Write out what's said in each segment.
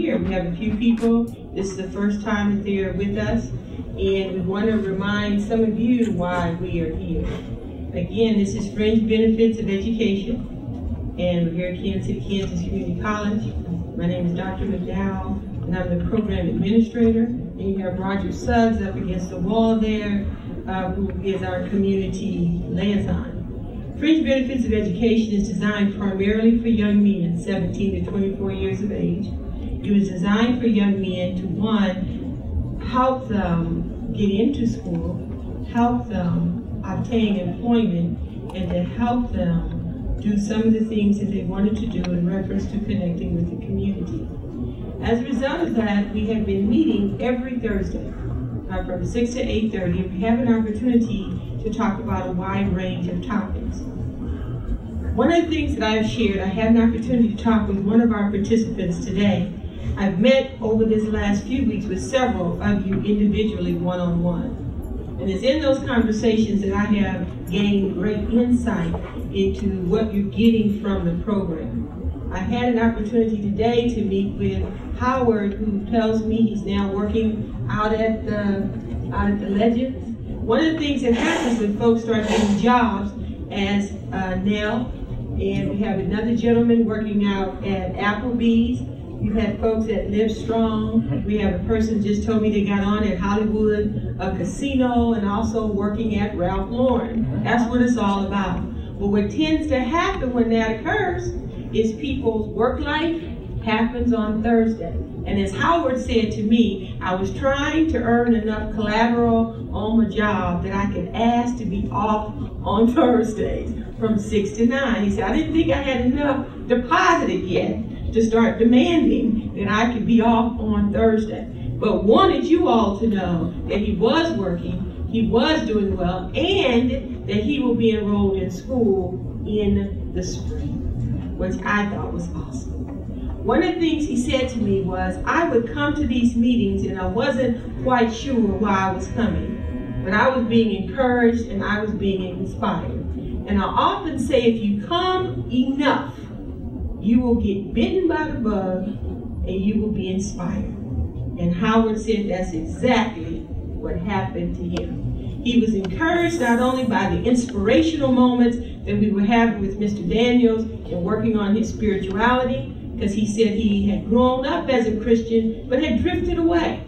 here. We have a few people. This is the first time that they are with us, and we want to remind some of you why we are here. Again, this is Fringe Benefits of Education, and we're here at Kansas City, Kansas Community College. My name is Dr. McDowell, and I'm the program administrator. And you have Roger Suggs up against the wall there, who is our community liaison. Fringe Benefits of Education is designed primarily for young men, 17 to 24 years of age. It was designed for young men to, one, help them get into school, help them obtain employment, and to help them do some of the things that they wanted to do in reference to connecting with the community. As a result of that, we have been meeting every Thursday from 6 to 8:30, and we have an opportunity to talk about a wide range of topics. One of the things that I've shared, I had an opportunity to talk with one of our participants today. I've met over this last few weeks with several of you individually, one-on-one. And it's in those conversations that I have gained great insight into what you're getting from the program. I had an opportunity today to meet with Howard, who tells me he's now working out at the Legends. One of the things that happens when folks start getting jobs, as Nell, and we have another gentleman working out at Applebee's. We've had folks at Live Strong. We have a person just told me they got on at Hollywood, a casino, and also working at Ralph Lauren. That's what it's all about. But what tends to happen when that occurs is people's work life happens on Thursday. And as Howard said to me, I was trying to earn enough collateral on my job that I could ask to be off on Thursdays from 6 to 9. He said, I didn't think I had enough deposited yet to start demanding that I could be off on Thursday. But wanted you all to know that he was working, he was doing well, and that he will be enrolled in school in the spring, which I thought was awesome. One of the things he said to me was, I would come to these meetings and I wasn't quite sure why I was coming, but I was being encouraged and I was being inspired. And I often say, if you come enough, you will get bitten by the bug and you will be inspired. And Howard said that's exactly what happened to him. He was encouraged not only by the inspirational moments that we were having with Mr. Daniels and working on his spirituality, because he said he had grown up as a Christian, but had drifted away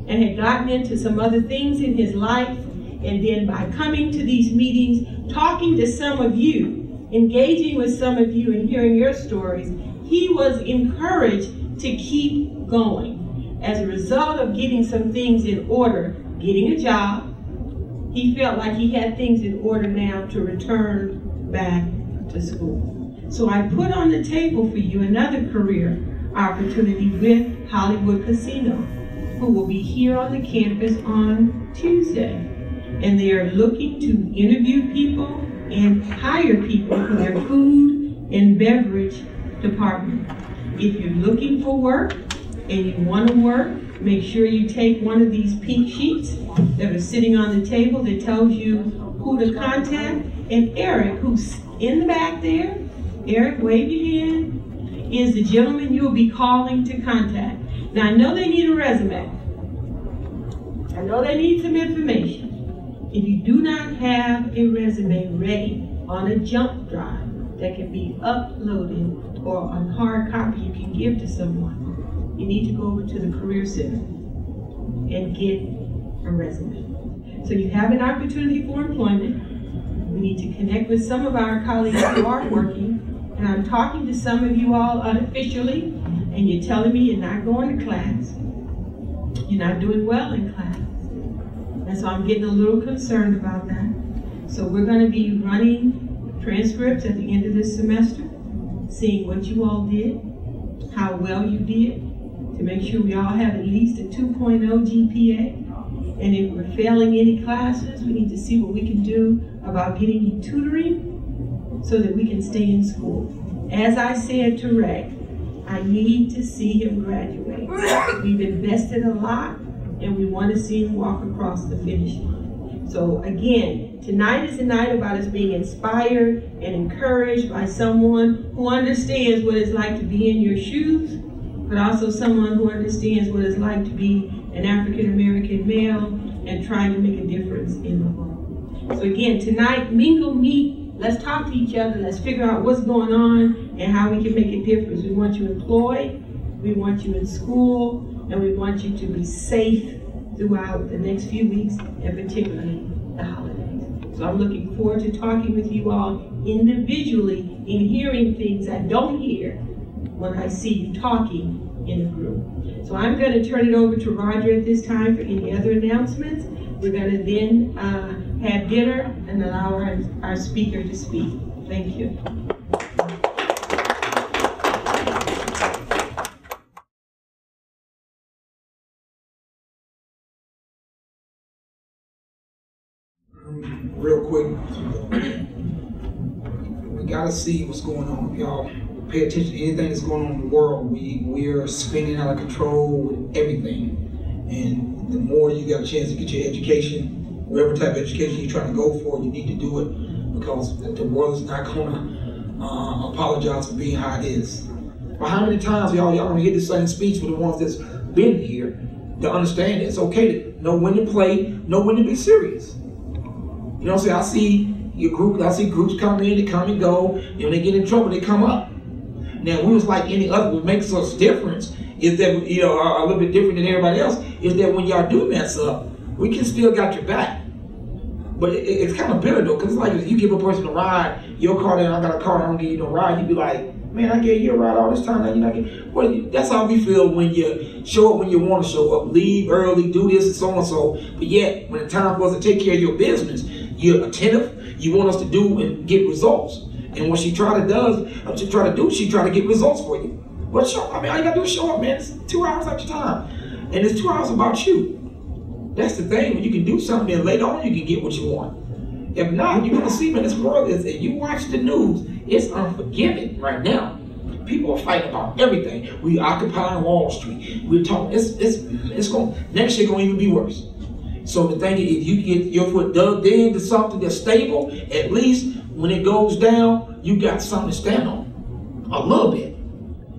and had gotten into some other things in his life. And then by coming to these meetings, talking to some of you, engaging with some of you and hearing your stories, he was encouraged to keep going. As a result of getting some things in order, getting a job, he felt like he had things in order now to return back to school. So I put on the table for you another career opportunity with Hollywood Casino, who will be here on the campus on Tuesday. And they are looking to interview people and hire people for their food and beverage department. If you're looking for work and you want to work, make sure you take one of these pink sheets that are sitting on the table that tells you who to contact. And Eric, who's in the back there, Eric, wave your hand, is the gentleman you'll be calling to contact. Now, I know they need a resume. I know they need some information. If you do not have a resume ready on a jump drive that can be uploaded or on hard copy you can give to someone, you need to go over to the Career Center and get a resume. So you have an opportunity for employment. We need to connect with some of our colleagues who are working. And I'm talking to some of you all unofficially, and you're telling me you're not going to class. You're not doing well in class. And so I'm getting a little concerned about that. So we're going to be running transcripts at the end of this semester, seeing what you all did, how well you did, to make sure we all have at least a 2.0 GPA. And if we're failing any classes, we need to see what we can do about getting you tutoring so that we can stay in school. As I said to Ray, I need to see him graduate. We've invested a lot, and we want to see him walk across the finish line. So again, tonight is a night about us being inspired and encouraged by someone who understands what it's like to be in your shoes but also someone who understands what it's like to be an African American male and trying to make a difference in the home. So again, tonight, mingle, meet, let's talk to each other, let's figure out what's going on and how we can make a difference. We want you employed, we want you in school, and we want you to be safe throughout the next few weeks, and particularly the holidays. So I'm looking forward to talking with you all individually and hearing things I don't hear when I see you talking in a group. So I'm going to turn it over to Roger at this time for any other announcements. We're going to then have dinner and allow our speaker to speak. Thank you. Real quick, we gotta see what's going on. Y'all pay attention to anything that's going on in the world. We're spinning out of control with everything. And the more you got a chance to get your education, whatever type of education you're trying to go for, you need to do it, because the world is not gonna apologize for being how it is. But how many times y'all don't hear the same speech for the ones that's been here to understand it's okay to know when to play, know when to be serious. You know what I'm saying? I see your group, I see groups come in, they come and go, and when they get in trouble, they come up. Now, we was like any other, what makes us different is that, you know, are a little bit different than everybody else, is that when y'all do mess up, we can still got your back. But it's kind of bitter though, because it's like if you give a person a ride, your car, then I got a car, I don't give you no ride, you'd be like, man, I gave you a ride all this time, now you're not getting. Well, that's how we feel when you show up when you want to show up, leave early, do this and so and so. But yet, when the time for us to take care of your business, you're attentive, you want us to do and get results. And what she try to do, she try to get results for you. But show, I mean, all you gotta do is show up, man. It's 2 hours of your time. And it's 2 hours about you. That's the thing, when you can do something and later on you can get what you want. If not, you're gonna see, man, this world is, if you watch the news, it's unforgiving right now. People are fighting about everything. We occupying Wall Street. We're talking, it's going, next year gonna even be worse. So the thing is, if you get your foot dug into something that's stable, at least when it goes down, you got something to stand on. A little bit.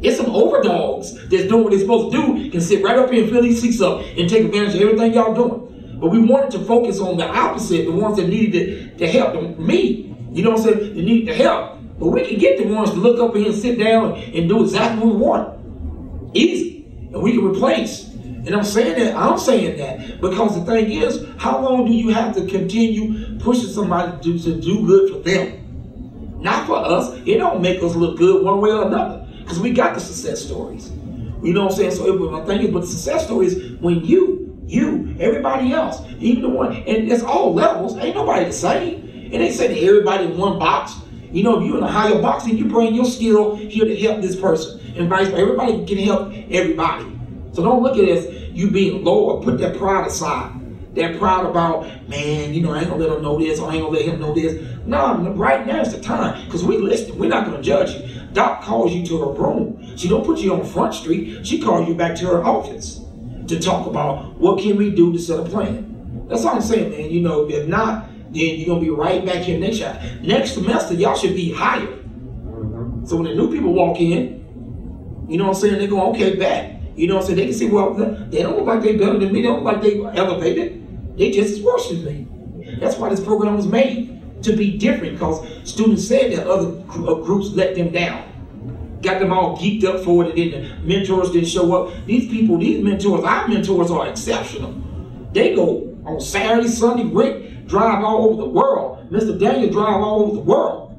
It's some overdogs that's doing what they're supposed to do, can sit right up here and fill these seats up and take advantage of everything y'all doing. But we wanted to focus on the opposite, the ones that needed the help, me. You know what I'm saying? They need the help. But we can get the ones to look up here and sit down and do exactly what we want. Easy. And we can replace. And I'm saying that because the thing is, how long do you have to continue pushing somebody to do good for them? Not for us. It don't make us look good one way or another, because we got the success stories. You know what I'm saying? So my thing is, but the success story is when you, everybody else, even the one, and it's all levels. Ain't nobody the same. It ain't saying everybody in one box. You know, if you're in a higher box, then you bring your skill here to help this person, and vice versa. Everybody can help everybody. So don't look at it as you being lower. Put that pride aside. That pride about, man, you know, I ain't gonna let her know this, or I ain't gonna let him know this. No, right now is the time, because we listen. We're not gonna judge you. Doc calls you to her room. She don't put you on Front Street. She calls you back to her office to talk about what can we do to set a plan. That's all I'm saying, man. You know, if not, then you're gonna be right back here next year. Next semester, y'all should be higher. So when the new people walk in, you know what I'm saying, they're going, okay, back. You know what I'm saying? They can see, well, they don't look like they're better than me. They don't look like they elevated. They just as worse than me. That's why this program was made, to be different, because students said that other groups let them down. Got them all geeked up for it, and then the mentors didn't show up. These mentors, our mentors are exceptional. They go on Saturday, Sunday. Rick drive all over the world. Mr. Daniel drive all over the world.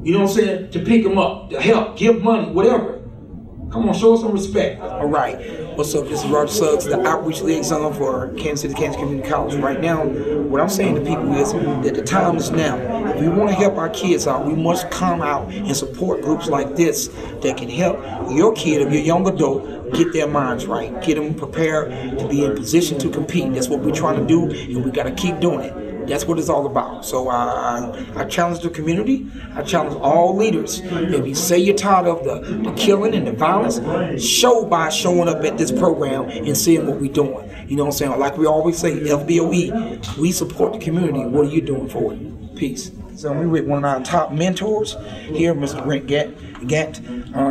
You know what I'm saying? To pick them up, to help, give money, whatever. Come on, show us some respect. All right. What's up? This is Roger Suggs, the outreach liaison for Kansas City, Kansas Community College. Right now, what I'm saying to people is that the time is now. If we want to help our kids out, we must come out and support groups like this that can help your kid or your young adult get their minds right, get them prepared to be in position to compete. That's what we're trying to do, and we got to keep doing it. That's what it's all about. So I challenge the community. I challenge all leaders. If you say you're tired of the killing and the violence, show by showing up at this program and seeing what we're doing. You know what I'm saying? Like we always say, FBOE, we support the community. What are you doing for it? Peace. So we with one of our top mentors here, Mr. Brent Gatt.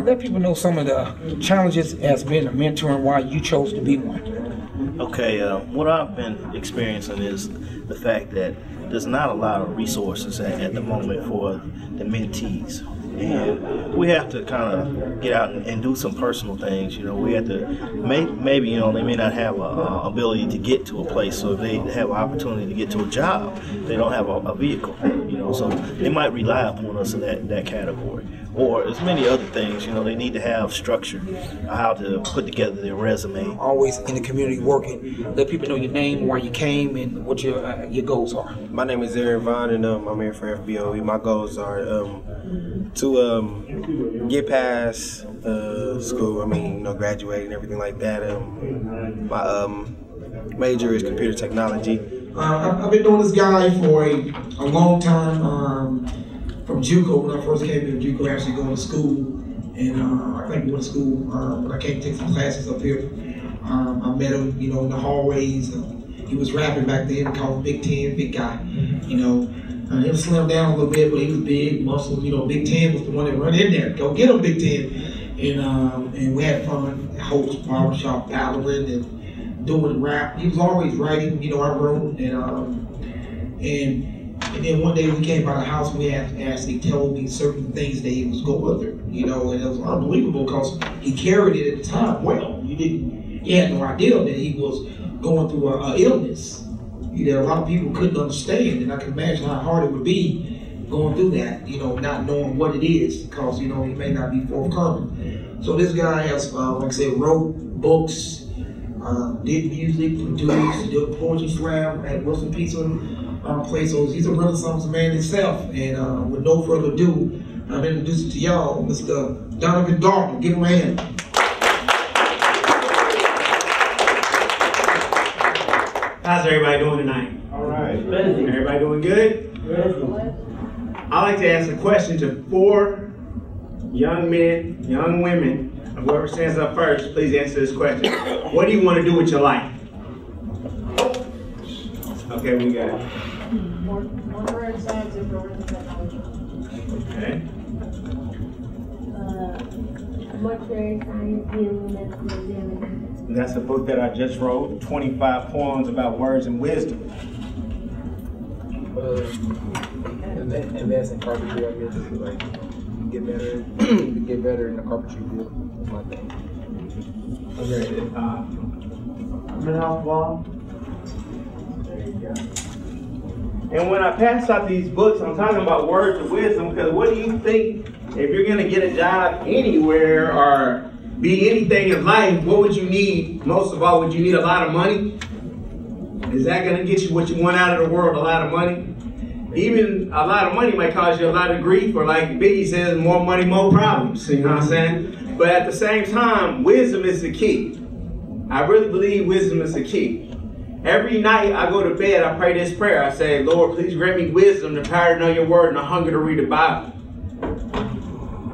Let people know some of the challenges as being a mentor and why you chose to be one. Okay, what I've been experiencing is the fact that there's not a lot of resources at the moment for the mentees. And we have to kind of get out and do some personal things. You know, we have to maybe you know, they may not have a ability to get to a place, so if they have an opportunity to get to a job, they don't have a vehicle. You know, so they might rely upon us in that category. Or as many other things, you know, they need to have structure, how to put together their resume. Always in the community working. Let people know your name, why you came, and what your goals are. My name is Donavan, and I'm here for FBOE. My goals are to get past school. I mean, you know, graduate and everything like that. My major is computer technology. I've been doing this guy for a long time. From JUCO, when I first came to JUCO, actually going to school, and I think we went to school, but I came to take some classes up here. I met him, you know, in the hallways. He was rapping back then, we called him Big Ten, big guy, you know. He was slimmed down a little bit, but he was big, muscle, you know. Big Ten was the one that run in there. Go get him, Big Ten. And we had fun, host, barbershop, battling, and doing rap. He was always writing, you know, I wrote, and then one day we came by the house and we had actually told me certain things that he was going through, you know, and it was unbelievable because he carried it at the time well. You had no idea that he was going through an illness. You know, a lot of people couldn't understand, and I can imagine how hard it would be going through that, you know, not knowing what it is, because, you know, he may not be forthcoming. So this guy has, like I said, wrote books, did music, produced, did a poetry slam at Wilson Pizza place. So he's a Renaissance man himself. And with no further ado, I'm introducing to y'all Mr. Donavan Garner. Give him a hand. How's everybody doing tonight? All right. Everybody doing good? I like to ask a question to 4 young men, young women. Whoever stands up first, please answer this question. What do you want to do with your life? Okay, we got it. One word, science, and program technology. Okay. Mortuary science, healing, medical examination. And that's a book that I just wrote, 25 poems about words and wisdom. Invest in carpentry, I guess. Like, get better in the carpentry field. That's my thing. Okay. I'm an outlaw. There you go. And when I pass out these books, I'm talking about words of wisdom, because what do you think if you're going to get a job anywhere or be anything in life, what would you need? Most of all, would you need a lot of money? Is that going to get you what you want out of the world, a lot of money? Even a lot of money might cause you a lot of grief, or like Biggie says, more money, more problems, you know what I'm saying? But at the same time, wisdom is the key. I really believe wisdom is the key. Every night I go to bed, I pray this prayer. I say, Lord, please grant me wisdom, the power to know your word, and the hunger to read the Bible.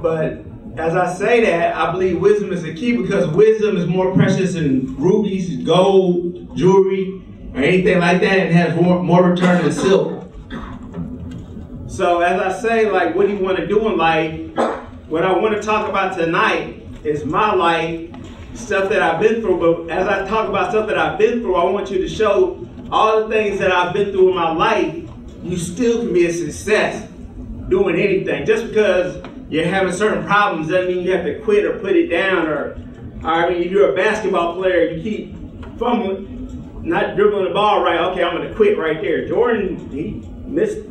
But as I say that, I believe wisdom is the key, because wisdom is more precious than rubies, gold, jewelry, or anything like that, and has more return than silver. So as I say, like, what do you want to do in life? What I want to talk about tonight is my life, stuff that I've been through. But as I talk about stuff that I've been through, I want you to show all the things that I've been through in my life. You still can be a success doing anything. Just because you're having certain problems doesn't mean you have to quit or put it down. Or I mean, if you're a basketball player, you keep fumbling, not dribbling the ball right. Okay, I'm going to quit right there. Jordan, he missed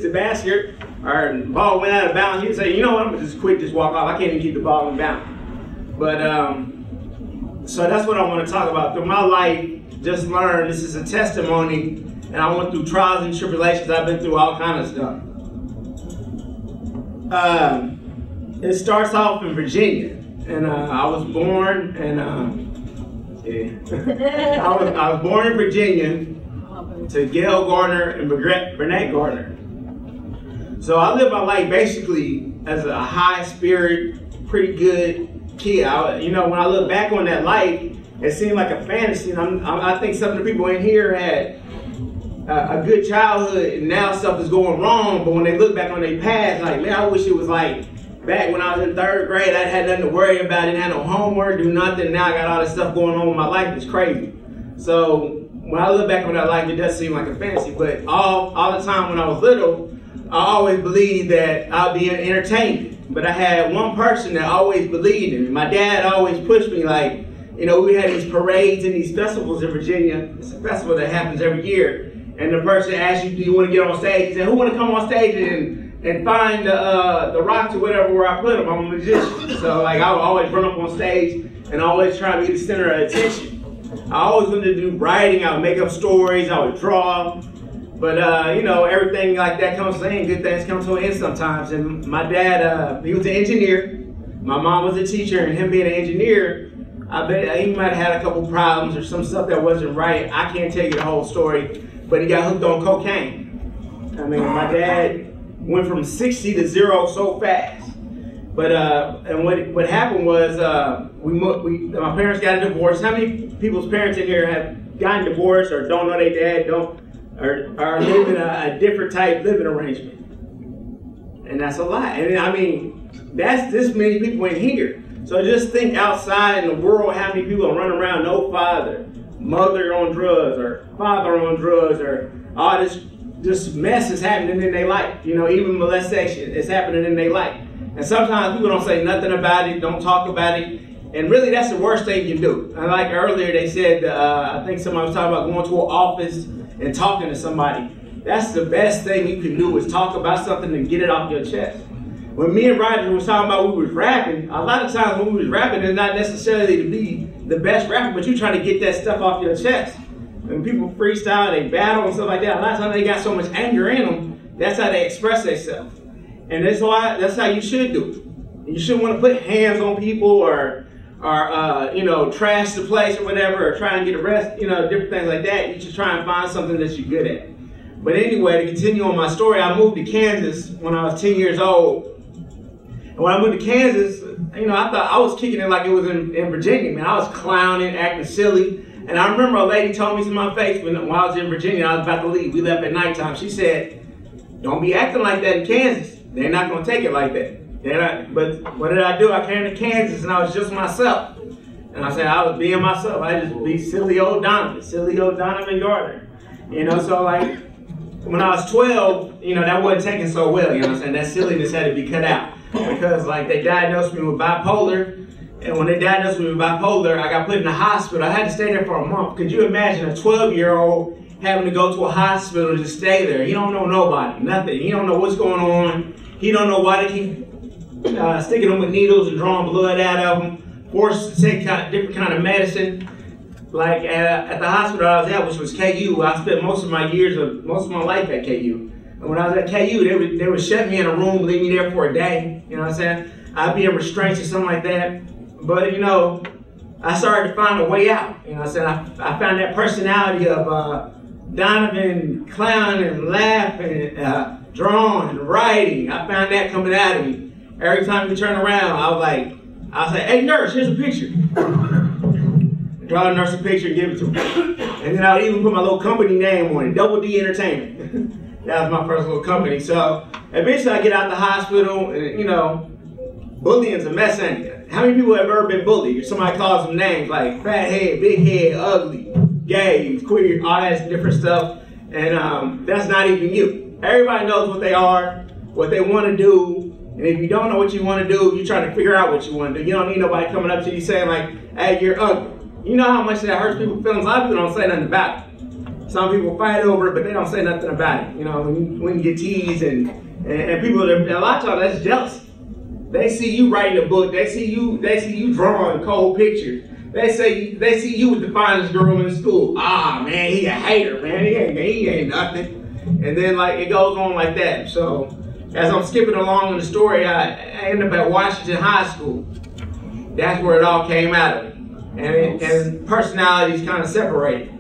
the basket, or the ball went out of bounds. He'd say, you know what, I'm going to just quit, just walk off. I can't even keep the ball in bounds. But, so that's what I want to talk about. Through my life, just learn, this is a testimony, and I went through trials and tribulations. I've been through all kinds of stuff. It starts off in Virginia, and I was born, and I was born in Virginia to Gail Garner and Burnett Garner. So I lived my life basically as a high spirit, pretty good kid. You know, when I look back on that life, it seemed like a fantasy. And I think some of the people in here had a good childhood, and now stuff is going wrong. But when they look back on their past, like, man, I wish it was like back when I was in 3rd grade, I had nothing to worry about, didn't have no homework, do nothing. Now I got all this stuff going on in my life. It's crazy. So when I look back on that life, it does seem like a fantasy. But all the time when I was little, I always believed that I'd be in entertainment. But I had one person that always believed in me. My dad always pushed me, like, you know, we had these parades and these festivals in Virginia. It's a festival that happens every year. And the person asks you, do you want to get on stage? He said, who want to come on stage and find the rocks or whatever where I put them? I'm a magician. So like I would always run up on stage and always try to be the center of attention. I always wanted to do writing. I would make up stories. I would draw. But, you know, everything like that comes to an end. Good things come to an end sometimes. And my dad, he was an engineer. My mom was a teacher, and him being an engineer, I bet he might have had a couple problems or some stuff that wasn't right. I can't tell you the whole story, but he got hooked on cocaine. I mean, my dad went from 60 to 0 so fast. But and what happened was my parents got a divorce. How many people's parents in here have gotten divorced or don't know their dad, are living a different type living arrangement? And that's a lot. And I mean, that's this many people in here. So just think outside in the world, how many people are running around, no father, mother on drugs, or father on drugs, or all this mess is happening in their life. You know, even molestation is happening in their life. And sometimes people don't say nothing about it, don't talk about it. And really, that's the worst thing you can do. And like earlier, they said, I think somebody was talking about going to an office and talking to somebody. That's the best thing you can do, is talk about something and get it off your chest. When me and Roger was talking about we was rapping, a lot of times when we was rapping, it's not necessarily to be the best rapper, but you try to get that stuff off your chest. When people freestyle, they battle and stuff like that, a lot of times they got so much anger in them, that's how they express themselves. And that's how you should do it. You shouldn't want to put hands on people or you know, trash the place or whatever, or try and get arrested, you know, different things like that. You should try and find something that you're good at. But anyway, to continue on my story, I moved to Kansas when I was 10 years old. And when I moved to Kansas, you know, I thought I was kicking it like it was in Virginia, man. I was clowning, acting silly. And I remember a lady told me to my face when I was in Virginia, I was about to leave. We left at nighttime. She said, don't be acting like that in Kansas. They're not going to take it like that. But what did I do? I came to Kansas and I was just myself. And I said, I was being myself. I just be silly old Donavan Garner. You know, so like when I was 12, you know, that wasn't taken so well. You know what I'm saying? That silliness had to be cut out. Because like they diagnosed me with bipolar, and when they diagnosed me with bipolar, I got put in the hospital. I had to stay there for a month. Could you imagine a 12-year-old having to go to a hospital to stay there? He don't know nobody, nothing. He don't know what's going on. He don't know why they keep sticking them with needles and drawing blood out of them, forced to take different kind of medicine. Like at the hospital I was at, which was KU, I spent most of my life at KU. And when I was at KU, they would shut me in a room, leave me there for a day. You know what I'm saying? I'd be in restraints or something like that. But, you know, I started to find a way out. You know what I'm saying? I found that personality of Donavan clowning and laughing, drawing and writing. I found that coming out of me. Every time we turn around, I was like, hey, nurse, here's a picture. Draw the nurse a picture and give it to her. And then I would even put my little company name on it, Double D Entertainment. That was my first little company. So eventually I get out the hospital, and you know, bullying's a mess, ain't it? How many people have ever been bullied? If somebody calls them names like fat head, big head, ugly, gay, queer, all that different stuff, and that's not even you. Everybody knows what they are, what they want to do, and if you don't know what you want to do, you're trying to figure out what you want to do. You don't need nobody coming up to you saying like, hey, you're ugly. You know how much that hurts people's feelings? A lot of people don't say nothing about it. Some people fight over it, but they don't say nothing about it. You know, when you get teased and people, and a lot of times that's jealousy. They see you writing a book. They see you drawing cold pictures. They see you with the finest girl in school. Ah, man, he a hater, man. He ain't nothing. And then like it goes on like that. So as I'm skipping along in the story, I end up at Washington High School. That's where it all came out of me. And personalities kind of separated.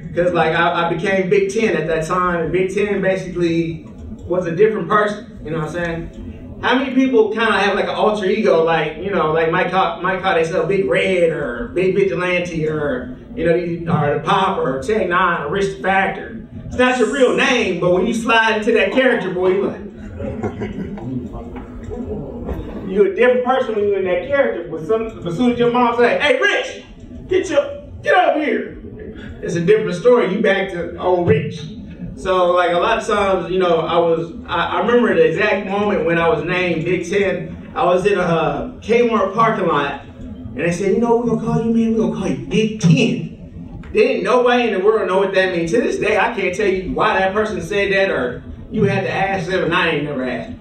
Because like I became Big Ten at that time, and Big Ten basically was a different person. You know what I'm saying? How many people kind of have like an alter ego, like, you know, like Mike call themselves Big Red or Big Vigilante or, you know, or the Pop or Tech 9 or Rich the Factor. It's not your real name, but when you slide into that character, boy, you're like, you're a different person when you're in that character. But as soon as your mom say, "Hey, Rich, get over here," it's a different story. You back to old Rich. So like a lot of times, you know, I remember the exact moment when I was named Big Ten. I was in a Kmart parking lot, and they said, "You know what we're gonna call you, man? We're gonna call you Big Ten." Didn't nobody in the world know what that means. To this day, I can't tell you why that person said that, or you had to ask them, and I ain't never asked.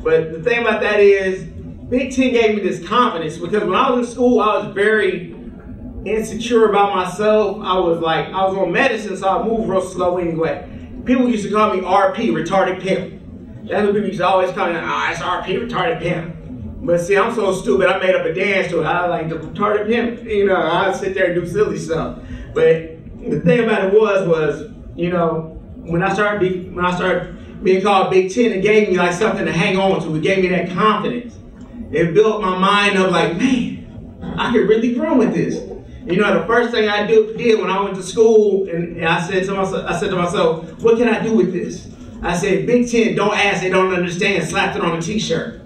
But the thing about that is, Big Ten gave me this confidence, because when I was in school, I was very insecure about myself. I was on medicine, so I moved real slow anyway. People used to call me RP, retarded pimp. That's what people used to always call me, it's RP, retarded pimp. But see, I'm so stupid, I made up a dance to it. I like the retarded pimp, you know, I'd sit there and do silly stuff. But the thing about it was, you know, when I started being called Big Ten, it gave me like something to hang on to. It gave me that confidence. It built my mind up like, man, I could really grow with this. You know, the first thing I did when I went to school, and I said to myself, what can I do with this? I said, Big Ten, don't ask, they don't understand, slapped it on a t-shirt.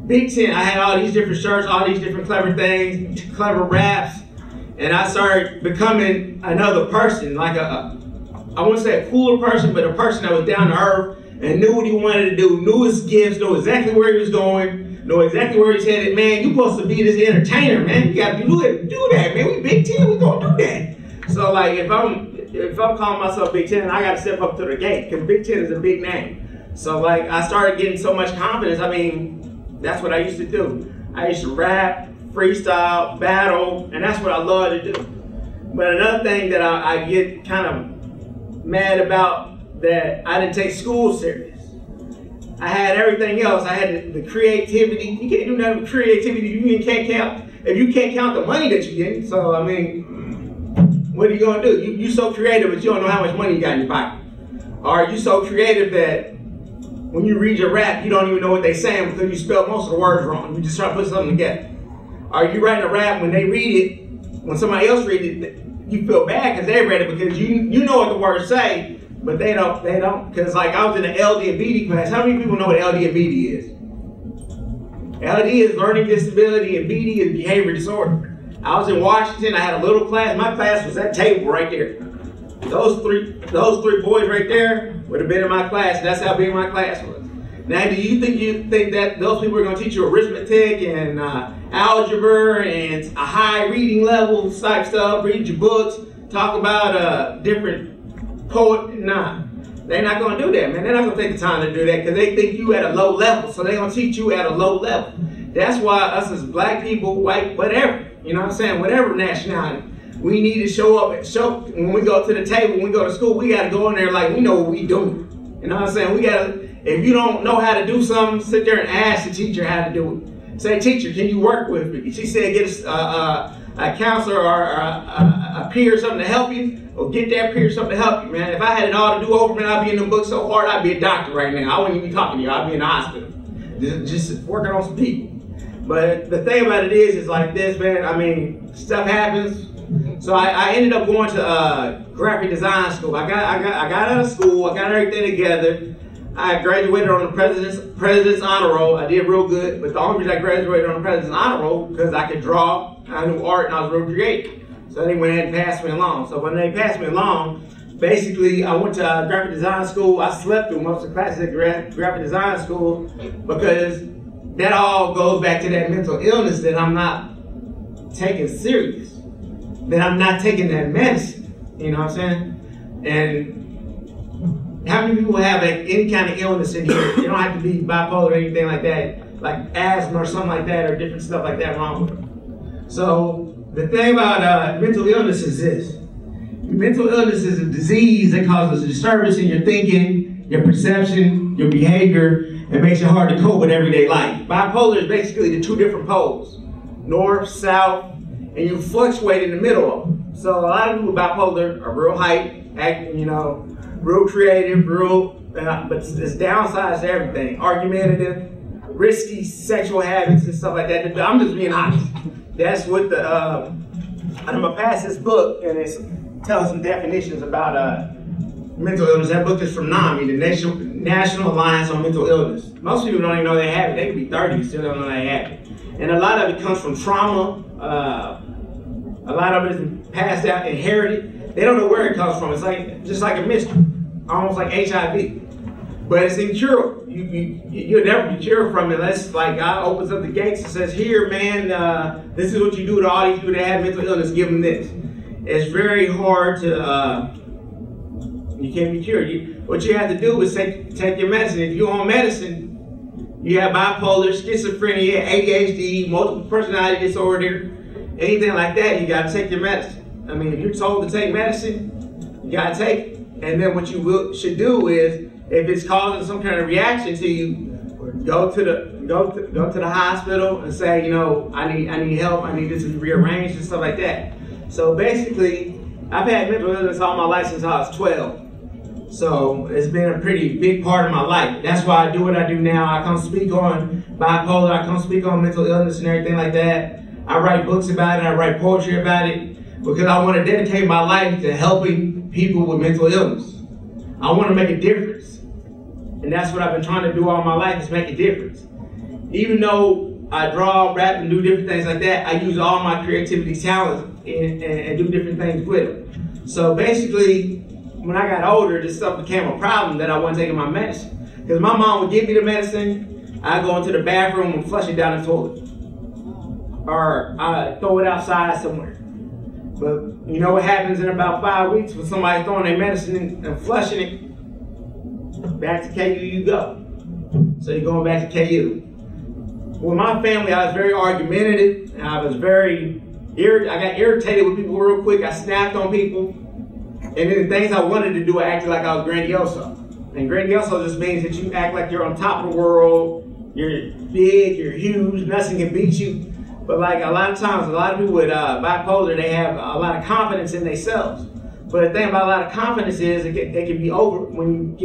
Big Ten, I had all these different shirts, all these different clever things, clever raps, and I started becoming another person, like I wouldn't say a cooler person, but a person that was down to earth and knew what he wanted to do, knew his gifts, knew exactly where he was going, know exactly where he's headed. Man, you supposed to be this entertainer, man. You gotta do that, man. We Big Ten, we gonna do that. So like, if I'm calling myself Big Ten, I gotta step up to the gate, because Big Ten is a big name. So like, I started getting so much confidence. I mean, that's what I used to do. I used to rap, freestyle, battle, and that's what I love to do. But another thing that I get kind of mad about, that I didn't take school serious. I had everything else. I had the creativity. You can't do nothing with creativity if you can't count the money that you get. So I mean, what are you gonna do? You so creative, but you don't know how much money you got in your pocket. Or are you so creative that when you read your rap, you don't even know what they're saying because you spelled most of the words wrong. You just try to put something together. Are you writing a rap, when they read it, when somebody else reads it, you feel bad because they read it, because you know what the words say, but they don't. Because like, I was in the LD and BD class. How many people know what LD and BD is? LD is learning disability and BD is behavior disorder. I was in Washington. I had a little class. My class was that table right there. Those three boys right there would have been in my class. That's how big my class was. Now, do you think that those people are going to teach you arithmetic and algebra and a high reading level type stuff, read your books, talk about different poet? Nah, they're not going to do that, man. They're not going to take the time to do that because they think you at a low level, so they're going to teach you at a low level. That's why us as black people, white, whatever, you know what I'm saying, whatever nationality, we need to show up, when we go to the table, when we go to school, we got to go in there like we know what we doing. You know what I'm saying? We got to, if you don't know how to do something, sit there and ask the teacher how to do it. Say, teacher, can you work with me? She said, get a counselor or a peer or something to help you, or get that peer something to help you, man. If I had it all to do over, man, I'd be in the book so hard, I'd be a doctor right now. I wouldn't even be talking to you. I'd be in the hospital, just working on some people. But the thing about it is like this, man. I mean, stuff happens. So I ended up going to graphic design school. I got out of school. I got everything together. I graduated on the President's Honor Roll. I did real good, but the only reason I graduated on the President's Honor Roll because I could draw, I knew art, and I was real creative. So they went ahead and passed me along. So when they passed me along, basically I went to graphic design school. I slept through most of the classes at graphic design school because that all goes back to that mental illness that I'm not taking serious, that I'm not taking that medicine. You know what I'm saying? And how many people have any kind of illness in here? You don't have to be bipolar or anything like that, like asthma or something like that, or different stuff like that wrong with them. So the thing about mental illness is this. Mental illness is a disease that causes a disturbance in your thinking, your perception, your behavior, and makes it hard to cope with everyday life. Bipolar is basically the two different poles, north, south, and you fluctuate in the middle of them. So a lot of people with bipolar are real hype, real creative, but it's downsides to everything. Argumentative, risky sexual habits and stuff like that. I'm just being honest. That's what I'm gonna pass this book and it's telling some definitions about mental illness. That book is from NAMI, the National Alliance on Mental Illness. Most people don't even know they have it. They could be 30 and still don't know they have it. And a lot of it comes from trauma. A lot of it is passed out, inherited. They don't know where it comes from. It's like just like a mystery, almost like HIV. But it's incurable. You'll never be cured from it unless like God opens up the gates and says, here, man, this is what you do to all these people that have mental illness, give them this. It's very hard to, you can't be cured. What you have to do is take your medicine. If you're on medicine, you have bipolar, schizophrenia, ADHD, multiple personality disorder, anything like that, you gotta take your medicine. I mean, if you're told to take medicine, you gotta take it. And then what you should do is, if it's causing some kind of reaction to you, go to the hospital and say, you know, I need help. I need this to be rearranged and stuff like that. So basically, I've had mental illness all my life since I was 12. So it's been a pretty big part of my life. That's why I do what I do now. I come speak on bipolar. I come speak on mental illness and everything like that. I write books about it. I write poetry about it because I want to dedicate my life to helping people with mental illness. I want to make a difference. And that's what I've been trying to do all my life, is make a difference. Even though I draw, rap, and do different things like that, I use all my creativity talents and do different things with it. So basically, when I got older, this stuff became a problem that I wasn't taking my medicine. Because my mom would give me the medicine, I'd go into the bathroom and flush it down the toilet. Or I'd throw it outside somewhere. But you know what happens in about 5 weeks when somebody's throwing their medicine and flushing it? Back to KU you go. So you're going back to KU. With my family, I was very argumentative. I was very I got irritated with people real quick. I snapped on people. And then the things I wanted to do, I acted like I was grandioso. And grandioso just means that you act like you're on top of the world. You're big, you're huge, nothing can beat you. But like a lot of times, a lot of people with bipolar, they have a lot of confidence in themselves. But the thing about a lot of confidence is they can be overboard.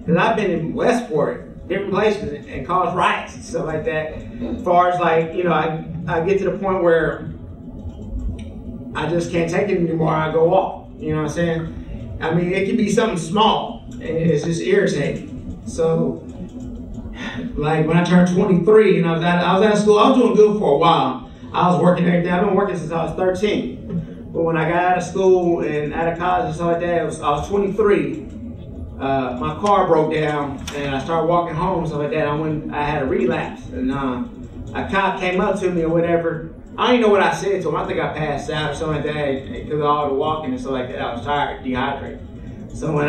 Because I've been in Westport, different places, and caused riots and stuff like that. As far as like, you know, I get to the point where I just can't take it anymore. I go off. You know what I'm saying? I mean, it can be something small, and it's just irritating. So, like when I turned 23 and I was out of school, I was doing good for a while. I was working every day. I've been working since I was 13. But when I got out of school and out of college and stuff like that, I was 23. My car broke down and I started walking home and stuff like that. I had a relapse, and a cop came up to me or whatever. I don't even know what I said to him. I think I passed out or something like that because of all the walking and stuff like that. I was tired, dehydrated. So when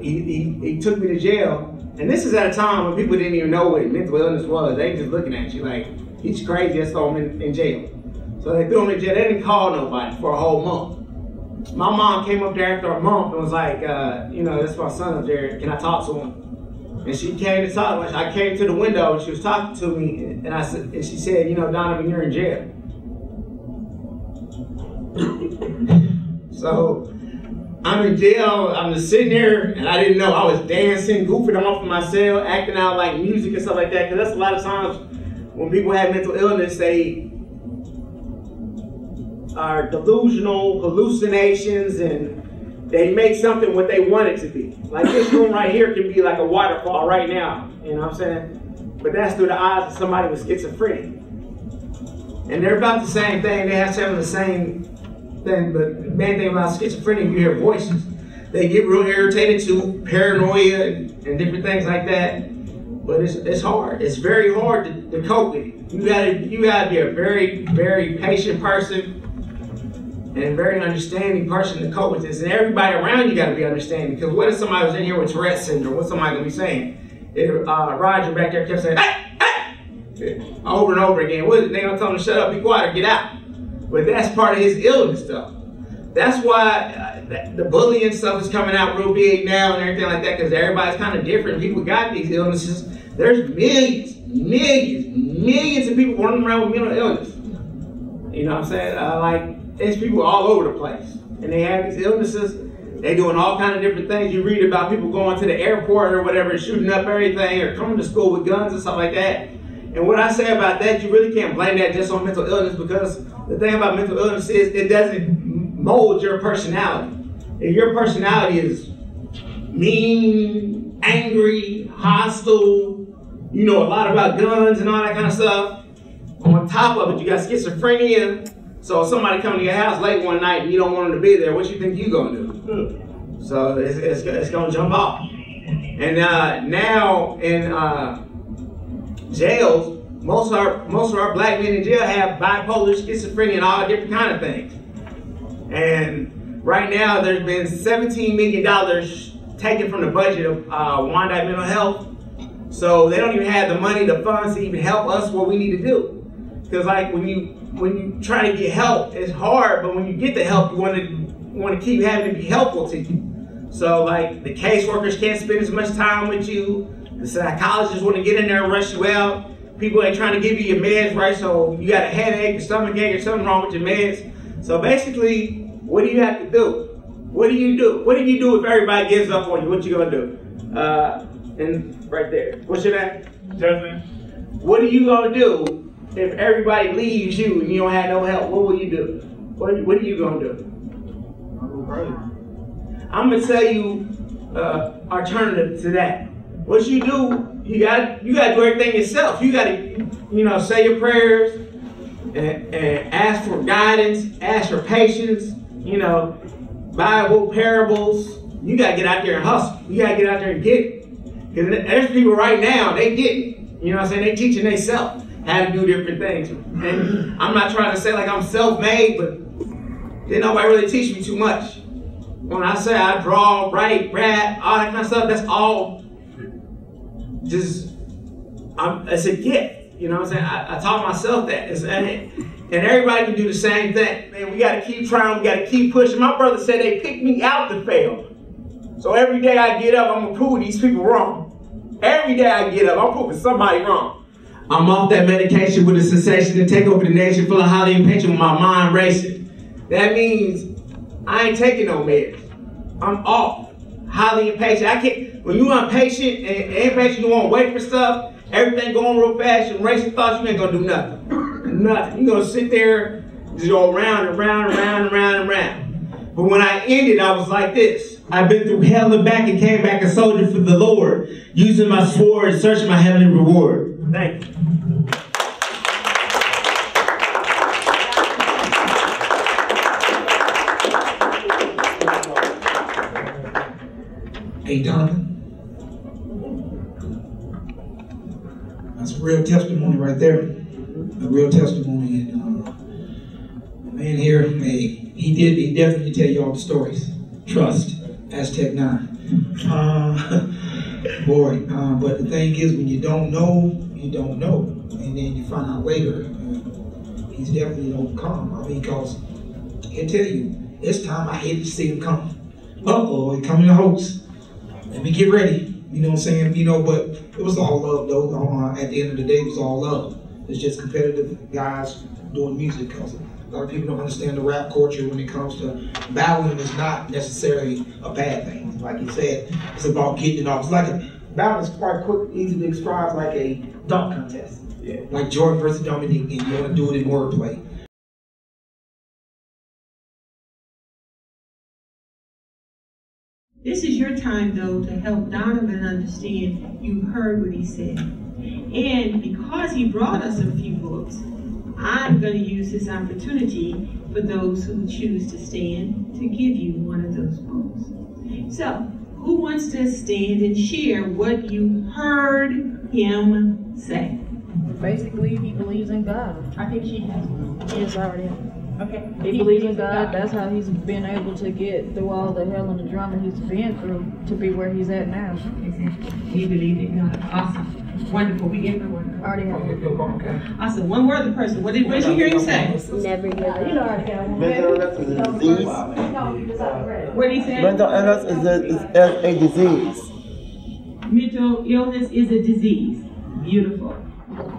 he took me to jail, and this is at a time when people didn't even know what mental illness was. They just looking at you like, he's crazy, let's throw him in jail. So they threw him in jail. They didn't call nobody for a whole month. My mom came up there after a month and was like, you know, that's my son up there. Can I talk to him? And she came to talk. I came to the window and she was talking to me, and she said, you know, Donavan, you're in jail. So I'm in jail. I'm just sitting there, and I didn't know. I was dancing, goofing off in my cell, acting out like music and stuff like that. Because that's a lot of times when people have mental illness, they are delusional, hallucinations, and they make something what they want it to be. Like this room right here can be like a waterfall right now, you know what I'm saying? But that's through the eyes of somebody with schizophrenia. And they're about the same thing. They have some of the same thing, but the main thing about schizophrenia, you hear voices. They get real irritated too, paranoia and different things like that. But it's hard. It's very hard to cope with it. You gotta be a very, very patient person and a very understanding person to cope with this. And everybody around you got to be understanding, because what if somebody was in here with Tourette's syndrome? What's somebody going to be saying? Roger back there kept saying, hey, hey, over and over again. What, they going to tell him to shut up, be quiet, or get out. But that's part of his illness, though. That's why the bullying stuff is coming out real big now and everything like that, because everybody's kind of different. People got these illnesses. There's millions of people running around with mental illness. You know what I'm saying? Like, there's people all over the place, and they have these illnesses. They doing all kind of different things. You read about people going to the airport or whatever, shooting up everything, or coming to school with guns and stuff like that. And what I say about that, you really can't blame that just on mental illness, because the thing about mental illness is it doesn't mold your personality. if your personality is mean, angry, hostile, you know a lot about guns and all that kind of stuff, on top of it, you got schizophrenia. So if somebody come to your house late one night and you don't want them to be there, what you think you gonna do? So it's gonna jump off. And now in jails, most of our black men in jail have bipolar, schizophrenia, and all different kind of things. And right now, there's been $17 million taken from the budget of Wyandotte Mental Health. So they don't even have the money, the funds to even help us what we need to do. Because like when you try to get help, it's hard, but when you get the help, you want to keep having to be helpful to you. So like the caseworkers can't spend as much time with you. The psychologists want to get in there and rush you out. People ain't trying to give you your meds, right? So you got a headache, a stomach ache, or something wrong with your meds. So basically, what do you have to do? What do you do? What do you do if everybody gives up on you? What you gonna do? And right there. What's your name? Donavan. What are you gonna do if everybody leaves you and you don't have no help? What will you do? What are you gonna do? I'm gonna tell you alternative to that. What you do, you gotta do everything yourself. You gotta, say your prayers and ask for guidance, ask for patience. Bible parables. You gotta get out there and hustle. You gotta get out there and get it. Because there's people right now, they get it. You know what I'm saying? They teaching themselves how to do different things. And I'm not trying to say like I'm self-made, but didn't nobody really teach me too much. When I say I draw, write, rap, all that kind of stuff, that's all just, it's a gift. You know what I'm saying? I taught myself that. And everybody can do the same thing. Man, we gotta keep trying, we gotta keep pushing. My brother said they picked me out to fail. So every day I get up, I'm gonna prove these people wrong. Every day I get up, I'm proving somebody wrong. I'm off that medication with a sensation to take over the nation, full of highly impatient with my mind racing. That means I ain't taking no meds. I'm off. Highly impatient. I can't, when you're impatient and impatient, you want to wait for stuff, everything going real fast, and racing thoughts, you ain't gonna do nothing. Nothing. You're gonna sit there, just go round and round and round and round and round. But when I ended, I was like this. I've been through hell and back and came back a soldier for the Lord, using my sword and searching my heavenly reward. Thank you. Hey, Donavan. That's a real testimony right there. A real testimony. And the man here, he definitely tell you all the stories. Trust, Aztec 9. But the thing is, when you don't know, you don't know. And then you find out later, he's definitely overcome. Because he'll tell you, this time I hate to see him come. Uh-oh, he coming to host. Let me get ready. You know what I'm saying? But it was all love, though. At the end of the day, it was all love. It's just competitive guys doing music. Because a lot of people don't understand the rap culture when it comes to battling is not necessarily a bad thing. Like you said, it's about getting it off. It's like battling is quite quick, easy to describe like a dunk contest. Yeah. Like Jordan versus Dominique, and you want to do it in wordplay. This is your time, though, to help Donavan understand you heard what he said. And because he brought us a few books, I'm going to use this opportunity for those who choose to stand to give you one of those books. So, who wants to stand and share what you heard him say? Basically, he believes in God. I think she has. Yes, I already have. Okay. He believes in God. That's how he's been able to get through all the hell and the drama he's been through to be where he's at now. He believed in God. Awesome. Wonderful. We gave her one. Already have it. Awesome. One word, the person. What did you hear him say? Never give up. You know, I already got one. Mental illness is a disease. What did he say? Mental illness is a disease. Mental illness is a disease. Beautiful.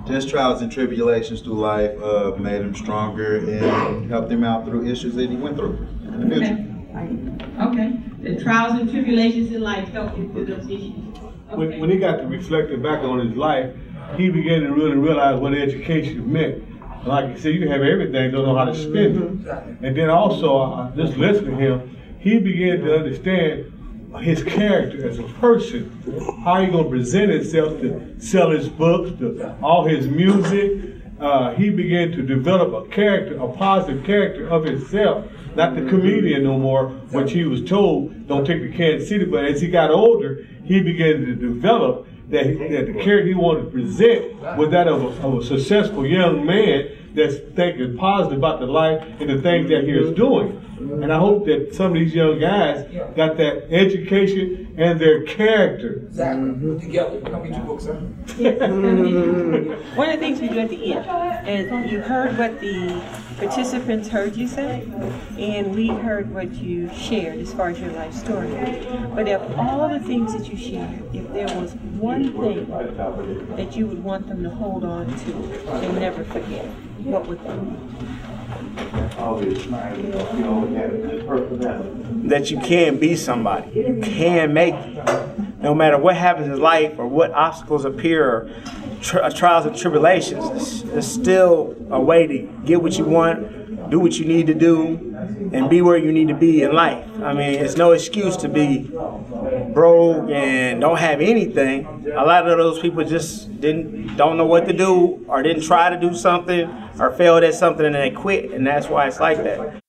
Just trials and tribulations through life made him stronger and helped him out through issues that he went through in the future. Okay. The trials and tribulations in life helped him through those issues. Okay. When he got to reflecting back on his life, he began to really realize what education meant. Like you said, you can have everything, don't know how to spend it. And then also, just listening to him, he began to understand his character as a person, how he gonna present himself to sell his books, to all his music. He began to develop a character, a positive character of himself, not the comedian no more, which he was told, don't take the Kansas City, but as he got older, he began to develop that the character he wanted to present was that of a successful young man that's thinking positive about the life and the things that he is doing. And I hope that some of these young guys got that education and their character. Exactly. Together. Come get your books, sir. One of the things we do at the end is you heard what the participants heard you say, and we heard what you shared as far as your life story. But of all the things that you shared, if there was one thing that you would want them to hold on to and never forget, what would that be? That you can be somebody. You can make it. No matter what happens in life or what obstacles appear or trials and tribulations, there's still a way to get what you want, do what you need to do, and be where you need to be in life. I mean, it's no excuse to be broke and don't have anything. A lot of those people just don't know what to do, or didn't try to do something, or failed at something and they quit, and that's why it's like that.